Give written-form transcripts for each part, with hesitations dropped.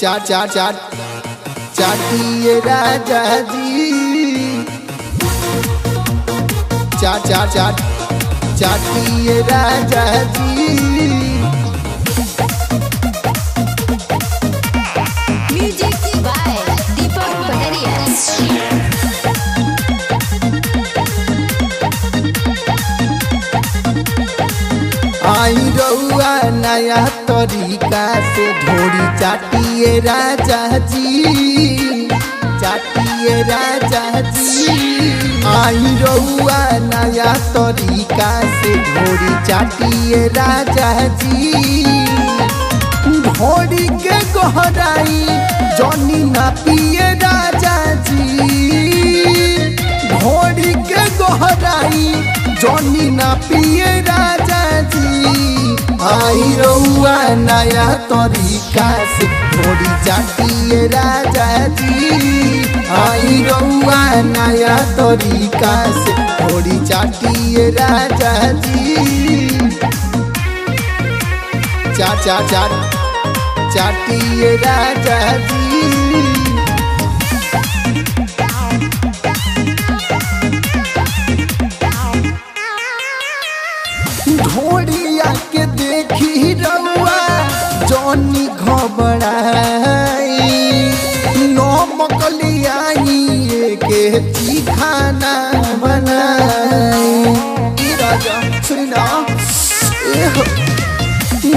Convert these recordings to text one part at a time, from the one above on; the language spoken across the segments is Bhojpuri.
चाट चाट चाट चाटिए राजा जी। चाट चाट चाट चाटिए राजा जी। म्यूजिक बाय दीपक पटरिया। आई रउआ नया तरीका से ढोरी चाटिए राजा जी। चाटिए राजा जी। आई रउआ नया तरीका से ढोरी चाटिए राजा जी। ढोरी के गहराई जनी ना पिए राजा जी। ढोरी के गहराई जनी ना पिए राजा जी। आई रउआ नया तरीका से ढोरी चाटिए राजा जी। आई रउआ नया तरीका से ढोरी चाटिए राजा जी। चाट चाट चाट चाटिए राजा जी। ढोरिया के देखी रउआ जनी घबराई। नमक लियाई के चिखाना बनाई। राजा सुना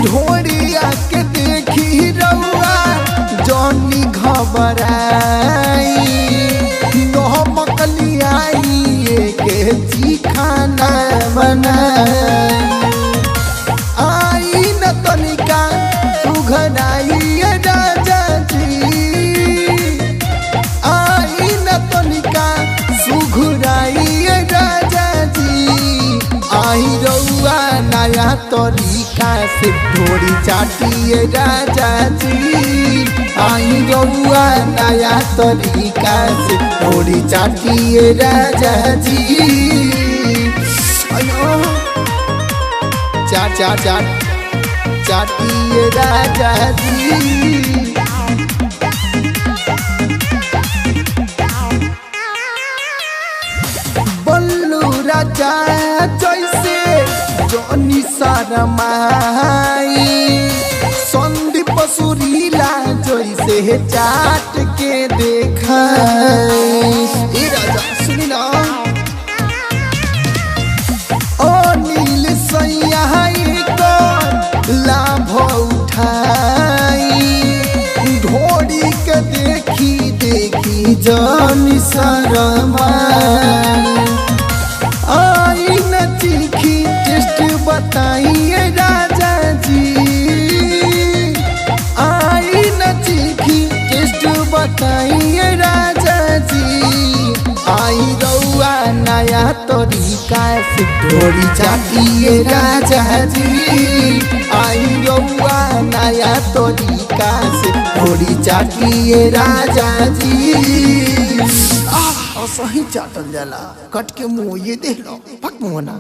ढोरिया के देखी रउआ जनी घबराई। नमक लियाई के चिखाना बनाई। आई न तनिका सुघनाई राजा जी। आई न तनिका सुघनाई राजा जी। आई रउआ नया तरीका से ढोरी चाटिए राजा जी। आई रउआ नया तरीका से ढोरी चाटिए राजा जी। चाट चाट चाट चाटिए राजा जी। बल्लू राजा जैसे जनी शरमाई। संदीप सुरीला जैसे चाट के देखाई। राजा सुनी ना नील सैया लाभ उठाई। ढोरी के देखी देखी जनी शरमाई। आई न तीखी टेस्ट बताइए राजा जी। आई न तीखी टेस्ट बताइए राजा जी। आई रउआ नया तरीका से ढोरी चाटिए राजा जी। आई रउआ नया तरीका से ढोरी चाटिए राजा जी। सही चाटल जाला कट के मुँह ये देख लो पक मुँह ना।